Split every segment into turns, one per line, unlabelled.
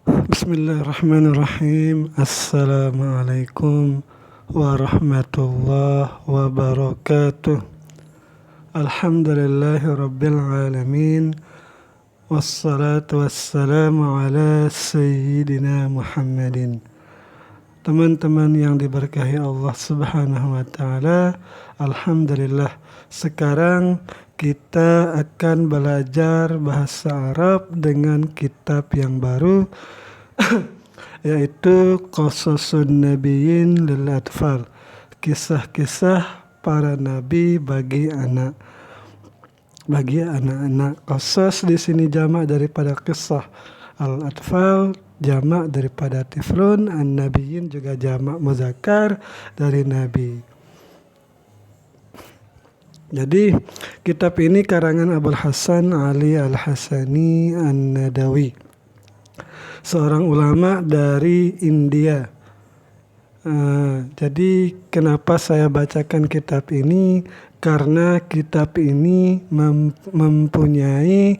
Bismillahirrahmanirrahim. Assalamualaikum warahmatullahi wabarakatuh. Alhamdulillahi rabbil alamin. Wassalatu wassalamu ala sayyidina Muhammadin. Teman-teman yang diberkahi Allah Subhanahu wa taala, alhamdulillah sekarang kita akan belajar bahasa Arab dengan kitab yang baru yaitu Qasasun Nabiyyin lil Atfal, kisah-kisah para nabi bagi anak-anak. Qasas di sini jamak daripada kisah, al-atfal jamak daripada tiflun, an-nabiyyin juga jamak muzakkar dari nabi. Jadi kitab ini karangan Abul Hasan Ali Al-Hasani An-Nadawi, seorang ulama dari India. Jadi kenapa saya bacakan kitab ini? Karena kitab ini mempunyai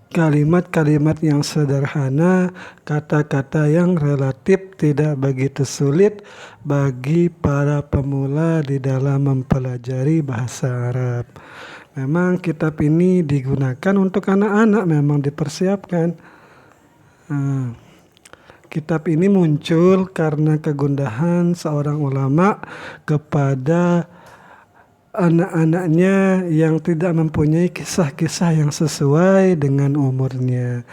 kalimat-kalimat yang sederhana, kata-kata yang relatif tidak begitu sulit bagi para pemula di dalam mempelajari bahasa Arab. Memang kitab ini digunakan untuk anak-anak, memang dipersiapkan. Kitab ini muncul karena kegundahan seorang ulama kepada anak-anaknya yang tidak mempunyai kisah-kisah yang sesuai dengan umurnya.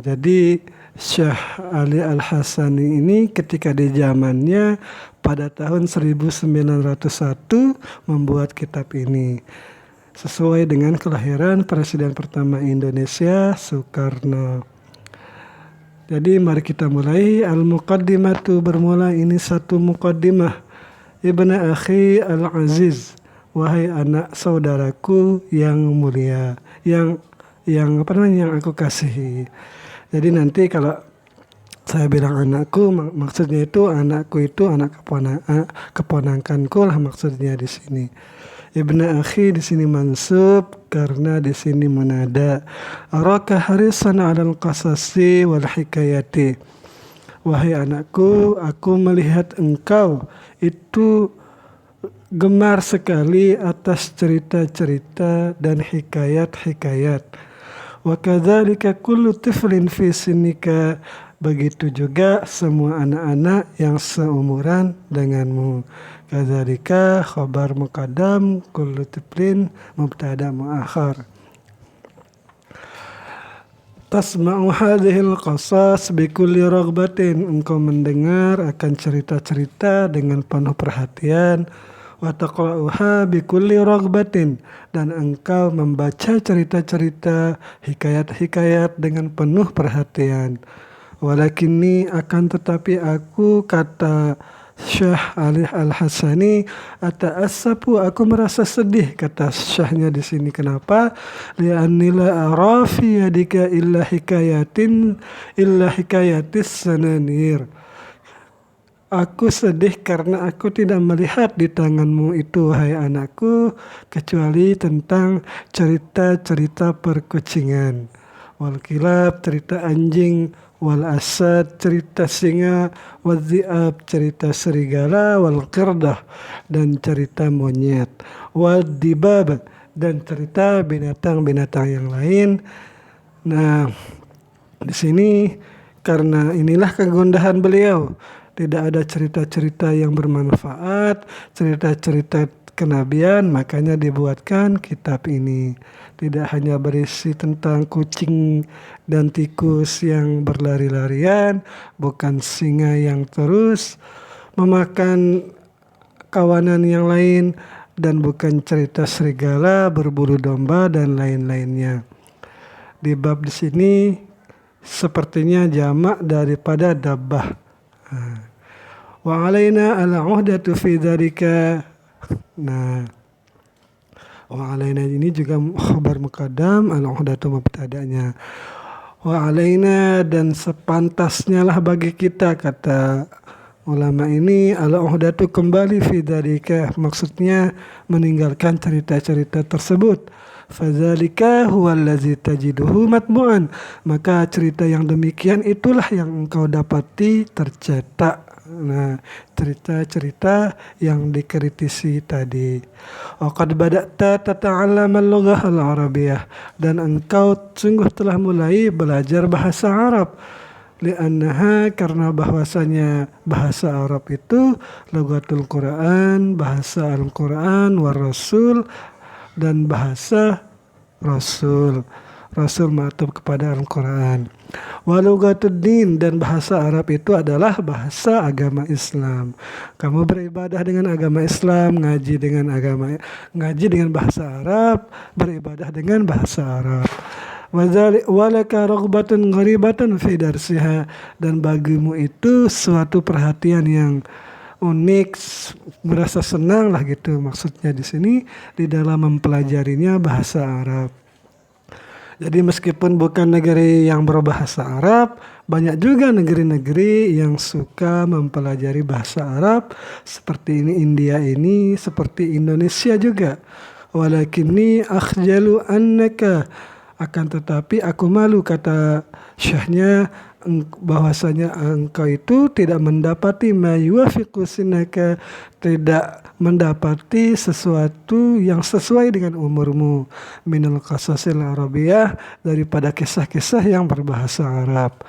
Jadi Syekh Ali Al-Hasani ini ketika di zamannya pada tahun 1901 membuat kitab ini sesuai dengan kelahiran Presiden pertama Indonesia, Soekarno. Jadi mari kita mulai. Al-Muqaddimatu, bermula ini satu muqaddimah. Ibna akhi al-aziz, wahai anak saudaraku yang mulia, yang aku kasihi. Jadi nanti kalau saya bilang anakku, maksudnya itu anakku itu anak keponakanku lah maksudnya di sini. Ibna akhi di sini mansub karena di sini munada. Araka harisan 'alal qasasi wal hikayati. Wahai anakku, aku melihat engkau itu gemar sekali atas cerita-cerita dan hikayat-hikayat. Wa kadzalika kullu tiflin fi sinika, begitu juga semua anak-anak yang seumuran denganmu. Kadzalika khabar muqaddam, kullu tiflin mubtada muakhar. Tasma'u hadhil qasas bikulli raghbatin, engkau mendengar akan cerita-cerita dengan penuh perhatian. Wa taqra'uha bikulli raghbatin, dan engkau membaca cerita-cerita, hikayat-hikayat dengan penuh perhatian. Walakinni, akan tetapi aku, kata Syekh Ali Al-Hasani, ata'assafu, aku merasa sedih, kata syekhnya di sini. Kenapa? Li'anni la ara fi yadika illa hikayatis sananir. Aku sedih karena aku tidak melihat di tanganmu itu, wahai anakku, kecuali tentang cerita-cerita perkucingan. Wal kilab, cerita anjing. Wal asad, cerita singa. Wal dhi'ab, cerita serigala. Wal qirdah, dan cerita monyet. Wal dibab, dan cerita binatang-binatang yang lain. Nah, di sini karena inilah kegundahan beliau, tidak ada cerita-cerita yang bermanfaat, cerita-cerita kenabian, makanya dibuatkan kitab ini. Tidak hanya berisi tentang kucing dan tikus yang berlari-larian, bukan singa yang terus memakan kawanan yang lain, dan bukan cerita serigala berbulu domba dan lain-lainnya. Di bab di sini sepertinya jamak daripada dabbah. Wa alaina al-'uhdatu fi dzalika. Nah, wa alaina ini juga khabar muqaddam, al-'uhdatu mubtada'nya. Wa alaina, dan sepantasnya lah bagi kita, kata ulama ini, al-'uhdatu kembali fi dzalika, maksudnya meninggalkan cerita-cerita tersebut. Fadzalika huwallazi tajiduhu matbu'an. Maka cerita yang demikian itulah yang engkau dapati tercetak. Nah, cerita-cerita yang dikritisi tadi. Qad bada'ta tata'allam al-lughah al-arabiyyah, dan engkau sungguh telah mulai belajar bahasa Arab. Li'annaha, karena bahwasanya bahasa Arab itu lughatul Quran, bahasa Al-Quran war Rasul, dan bahasa Rasul. Rasul ma'tuf kepada Al-Quran. Walughatud din, dan bahasa Arab itu adalah bahasa agama Islam. Kamu beribadah dengan agama Islam, ngaji dengan bahasa Arab, beribadah dengan bahasa Arab. Walaka raghbatun gharibatan fi darsiha, dan bagimu itu suatu perhatian yang unik, merasa senang lah gitu maksudnya di sini di dalam mempelajarinya bahasa Arab. Jadi meskipun bukan negeri yang berbahasa Arab, banyak juga negeri-negeri yang suka mempelajari bahasa Arab, seperti ini India ini, seperti Indonesia juga. Walakinni akhjalu annaka, akan tetapi aku malu, kata syekhnya, bahwasanya engkau itu tidak mendapati mayuafiqu sinaka, tidak mendapati sesuatu yang sesuai dengan umurmu, minal qasasil arabiyyah, daripada kisah-kisah yang berbahasa Arab.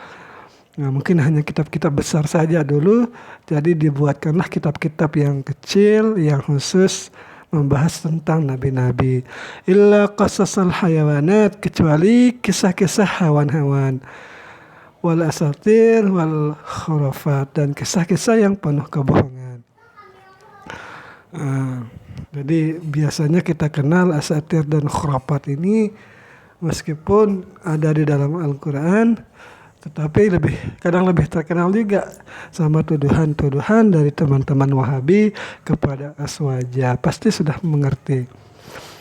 Nah, mungkin hanya kitab-kitab besar saja dulu, jadi dibuatkanlah kitab-kitab yang kecil yang khusus membahas tentang nabi-nabi. Illa qasasal hayawanat, kecuali kisah-kisah hewan-hewan. Wal asatir wal khurafat, dan kisah-kisah yang penuh kebohongan. Jadi biasanya kita kenal asatir dan khurafat ini meskipun ada di dalam Al-Quran, tetapi kadang lebih terkenal juga sama tuduhan-tuduhan dari teman-teman Wahabi kepada Aswaja. Pasti sudah mengerti.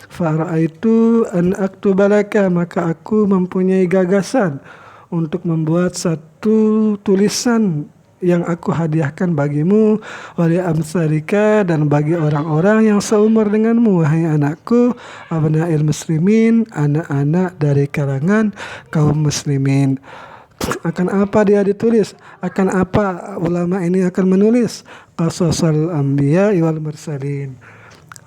Fara'aitu an aktubalaka, maka aku mempunyai gagasan untuk membuat satu tulisan yang aku hadiahkan bagimu, wali amsalika, dan bagi orang-orang yang seumur denganmu, wahai anakku, abna'il muslimin, anak-anak dari kalangan kaum muslimin. Akan apa dia ditulis? Akan apa ulama ini akan menulis? Qasasal anbiya wal mursalin,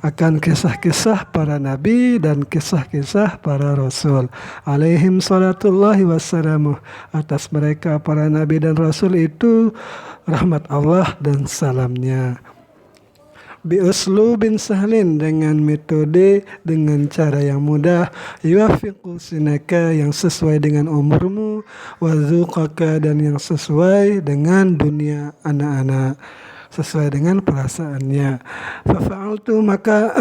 akan kisah-kisah para nabi dan kisah-kisah para rasul, alaihim salatullahi wassalamu, atas mereka para nabi dan rasul itu rahmat Allah dan salamnya. Bi uslubin sahlin, dengan metode, dengan cara yang mudah, yuafiqu sinaka, yang sesuai dengan umurmu, wazuqaka, dan yang sesuai dengan dunia anak-anak, sesuai dengan perasaannya. Fafa'altu, maka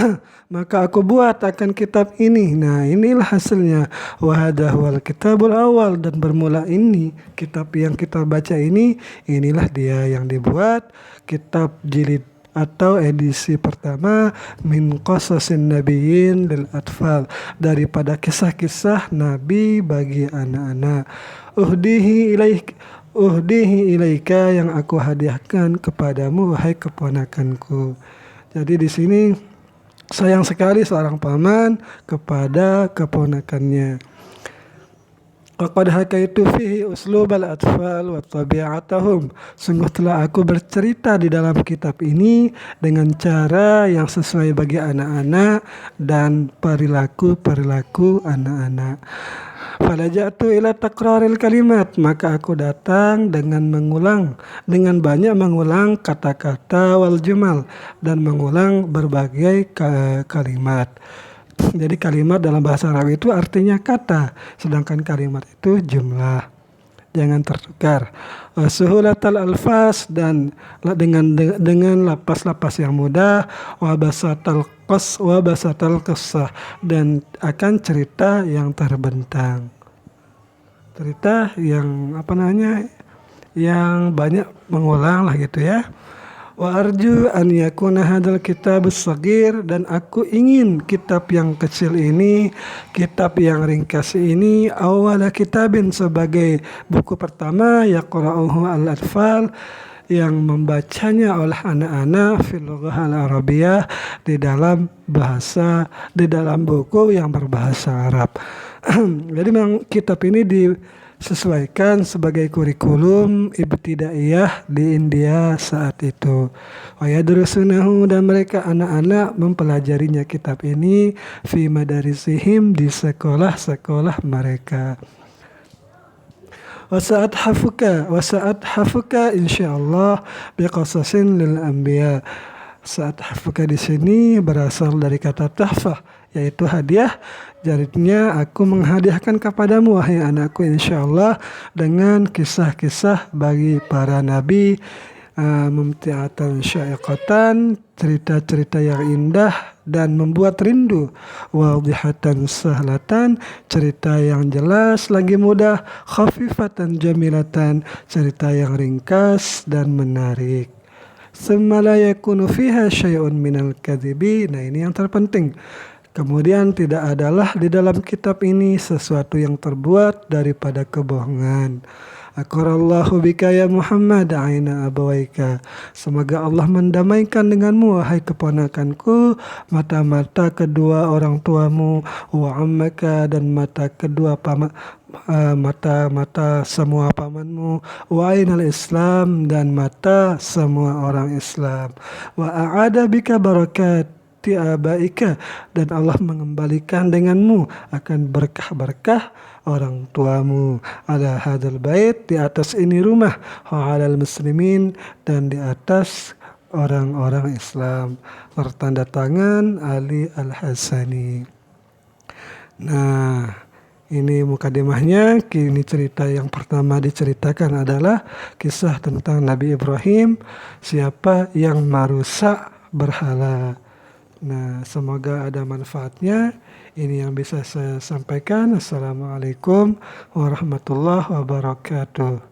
aku buat akan kitab ini. Nah, inilah hasilnya. Wahadah wal kitabul awal, dan bermula ini kitab yang kita baca ini, inilah dia yang dibuat kitab jilid atau edisi pertama, min qasasin nabiyyin lil atfal, daripada kisah-kisah nabi bagi anak-anak. Uhdihi ilaika, yang aku hadiahkan kepadamu, wahai keponakanku. Jadi di sini sayang sekali seorang paman kepada keponakannya. Qad hakaitu fihi uslubal atfal wa tabi'atahum, sungguh telah aku bercerita di dalam kitab ini dengan cara yang sesuai bagi anak-anak dan perilaku anak-anak. Falaja'tu ila takraril kalimat, maka aku datang dengan banyak mengulang kata-kata wal jumal, dan mengulang berbagai kalimat. Jadi kalimat dalam bahasa Arab itu artinya kata, sedangkan kalimat itu jumlah. Jangan tertukar. Suhulatal alfas, dan dengan lapas-lapas yang mudah, wabasatal qissah, dan akan cerita yang terbentang. Cerita yang yang banyak mengulang lah gitu ya. Wa arju an yakuna hadzal kitab as-saghir, dan aku ingin kitab yang kecil ini, kitab yang ringkas ini, awala kitabin, sebagai buku pertama, yaqra'uhu al-atfal, yang membacanya oleh anak-anak fil lughah al-arabiyah di dalam buku yang berbahasa Arab. Jadi memang kitab ini disesuaikan sebagai kurikulum ibtidaiyah di India saat itu. Wa yadrusunahu, dan mereka anak-anak mempelajarinya kitab ini fi madarisihim, di sekolah-sekolah mereka. Wasaat hafuka insyaallah biqasasin lil anbiya. Saat hafuka di sini berasal dari kata tahfah, yaitu hadiah. Jadinya aku menghadiahkan kepadamu wahai anakku insyaallah dengan kisah-kisah bagi para nabi, mumti'atan sya'iqatan, cerita-cerita yang indah dan membuat rindu, wadihatan sahlatan, cerita yang jelas lagi mudah, khafifatan jamilatan, cerita yang ringkas dan menarik. Tsumma la yakunu fiha syai'un minal kadhibi. Nah, ini yang terpenting. Kemudian tidak adalah di dalam kitab ini sesuatu yang terbuat daripada kebohongan. Aqarallahu bika ya Muhammad aina abawaika. Semoga Allah mendamaikan denganmu wahai keponakanku mata-mata kedua orang tuamu, wa ammaka, dan mata semua pamanmu, wa ainal Islam, dan mata semua orang Islam, wa a'ada bika barakat abaika, dan Allah mengembalikan denganmu akan berkah-berkah orang tuamu, ala hadal bait, di atas ini rumah, wa alal muslimin, dan di atas orang-orang Islam. Bertanda tangan Ali Al-Hasani. Nah, ini mukadimahnya. Kini cerita yang pertama diceritakan adalah kisah tentang Nabi Ibrahim, siapa yang merusak berhala. Nah, semoga ada manfaatnya. Ini yang bisa saya sampaikan. Assalamualaikum warahmatullahi wabarakatuh.